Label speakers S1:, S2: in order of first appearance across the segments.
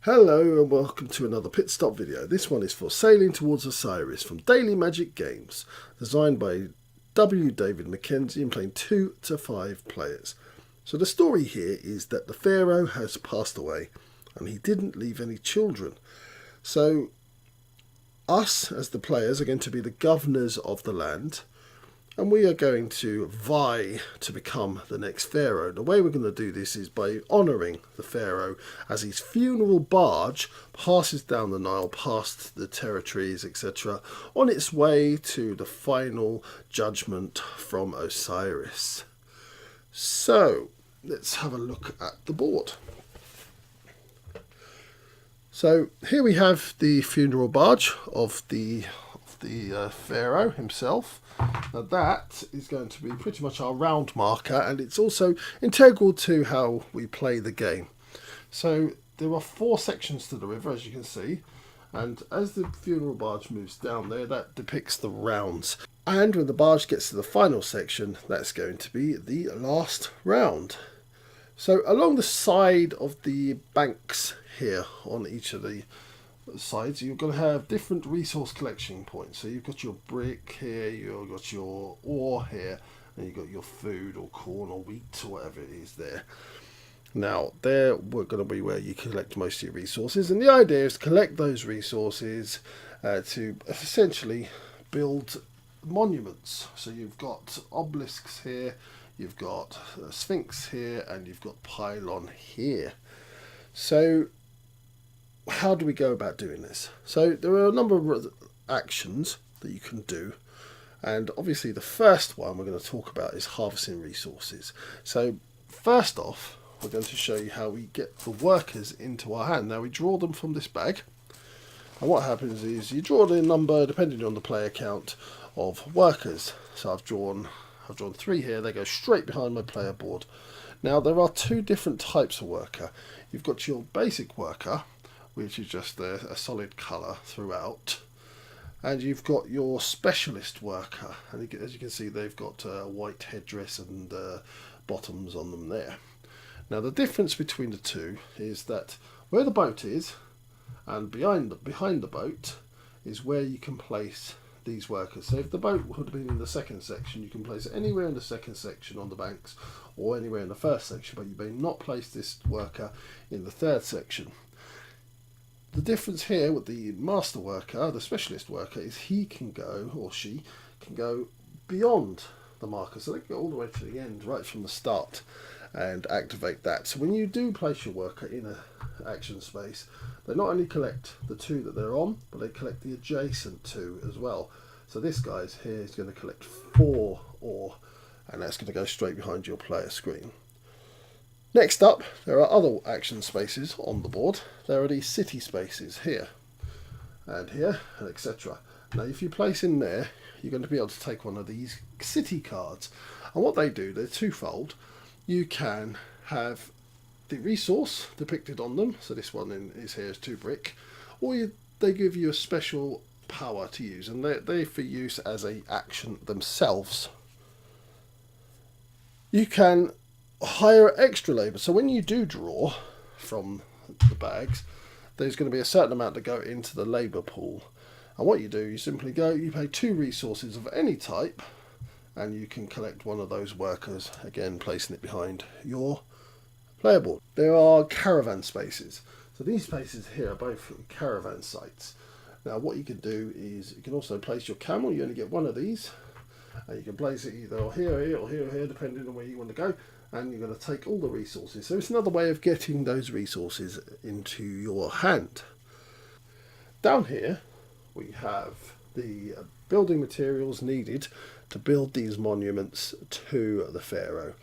S1: Hello and welcome to another pit stop video. This one is for Sailing Towards Osiris from Daily Magic Games, designed by W. David MacKenzie and playing 2 to 5 players. So the story here is that the pharaoh has passed away and he didn't leave any children. So us as the players are going to be the governors of the land, and we are going to vie to become the next pharaoh. The way we're going to do this is by honouring the pharaoh as his funeral barge passes down the Nile, past the territories, etc., on its way to the final judgment from Osiris. So let's have a look at the board. So here we have the funeral barge of the pharaoh himself. Now that is going to be pretty much our round marker, and it's also integral to how we play the game. So there are 4 sections to the river, as you can see, and as the funeral barge moves down there, that depicts the rounds. And when the barge gets to the final section, that's going to be the last round. So along the side of the banks here, on each of the sides, you're going to have different resource collection points. So you've got your brick here, you've got your ore here, and you've got your food or corn or wheat or whatever it is there. Now there we're going to be where you collect most of your resources, and the idea is to collect those resources to essentially build monuments. So you've got obelisks here, you've got a sphinx here, and you've got pylon here. So how do we go about doing this? So there are a number of actions that you can do, and obviously the first one we're going to talk about is harvesting resources. So first off, we're going to show you how we get the workers into our hand. Now we draw them from this bag, and what happens is you draw the number, depending on the player count, of workers. So I've drawn 3 here. They go straight behind my player board. Now there are 2 different types of worker. You've got your basic worker, which is just a solid colour throughout, and you've got your specialist worker, and as you can see they've got a white headdress and bottoms on them there. Now the difference between the 2 is that where the boat is, and behind the boat is where you can place these workers. So if the boat would have been in the second section, you can place it anywhere in the second section on the banks or anywhere in the first section, but you may not place this worker in the third section. The difference here with the master worker, the specialist worker, is he can go, or she can go beyond the marker. So they can go all the way to the end, right from the start, and activate that. So when you do place your worker in an action space, they not only collect the 2 that they're on, but they collect the adjacent 2 as well. So this guy's here is going to collect 4 ore, and that's going to go straight behind your player screen. Next up, there are other action spaces on the board. There are these city spaces here, and here, and etc. Now if you place in there, you're going to be able to take one of these city cards, and what they do, they're twofold. You can have the resource depicted on them, so this one is here is 2 brick, or they give you a special power to use, and they're for use as a action themselves. You can hire extra labour. So when you do draw from the bags, there's going to be a certain amount to go into the labour pool, and what you do, you simply go, you pay 2 resources of any type, and you can collect one of those workers, again placing it behind your player board. There are caravan spaces. So these spaces here are both caravan sites. Now what you can do is you can also place your camel. You only get one of these, and you can place it either here or here, depending on where you want to go, and you're going to take all the resources. So it's another way of getting those resources into your hand. Down here we have the building materials needed to build these monuments to the pharaoh.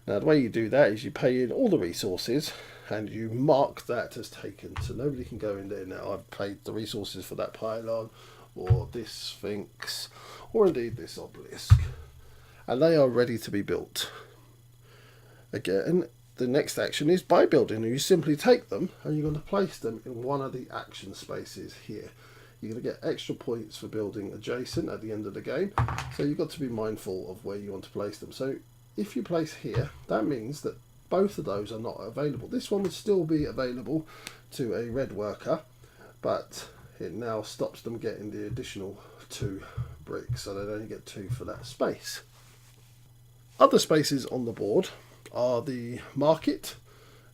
S1: Now the way you do that is you pay in all the resources and you mark that as taken, so nobody can go in there now. I've paid the resources for that pylon or this sphinx or indeed this obelisk, and they are ready to be built. Again, the next action is by building, and you simply take them and you're going to place them in one of the action spaces here. You're going to get extra points for building adjacent at the end of the game, so you've got to be mindful of where you want to place them. So if you place here, that means that both of those are not available. This one would still be available to a red worker, but it now stops them getting the additional 2 bricks, so they only get 2 for that space. Other spaces on the board are the market,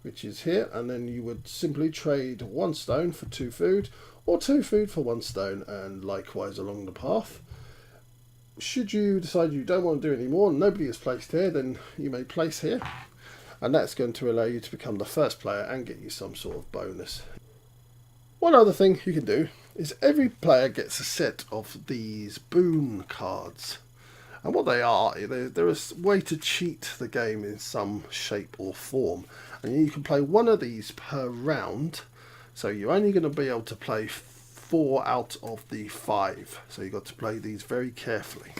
S1: which is here, and then you would simply trade 1 stone for 2 food, or 2 food for 1 stone, and likewise along the path. Should you decide you don't want to do any more and nobody is placed here, then you may place here, and that's going to allow you to become the first player and get you some sort of bonus. One other thing you can do is every player gets a set of these boon cards, and what they are, they're a way to cheat the game in some shape or form, and you can play 1 of these per round, so you're only going to be able to play 4 out of the 5, so you've got to play these very carefully.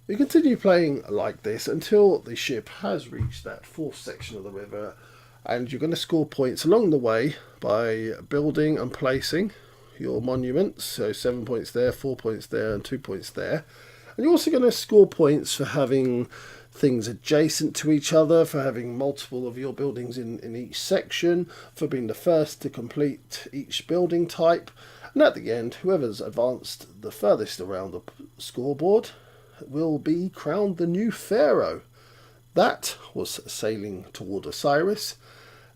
S1: You continue playing like this until the ship has reached that 4th section of the river, and you're going to score points along the way by building and placing your monuments, so 7 points there, 4 points there and 2 points there. And you're also going to score points for having things adjacent to each other, for having multiple of your buildings in each section, for being the first to complete each building type, and at the end whoever's advanced the furthest around the scoreboard will be crowned the new pharaoh. That was Sailing Toward Osiris,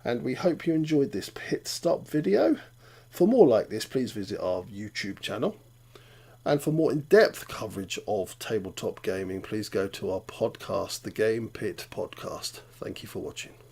S1: and we hope you enjoyed this pit stop video. For more like this, please visit our YouTube channel. And for more in-depth coverage of tabletop gaming, please go to our podcast, The Game Pit Podcast. Thank you for watching.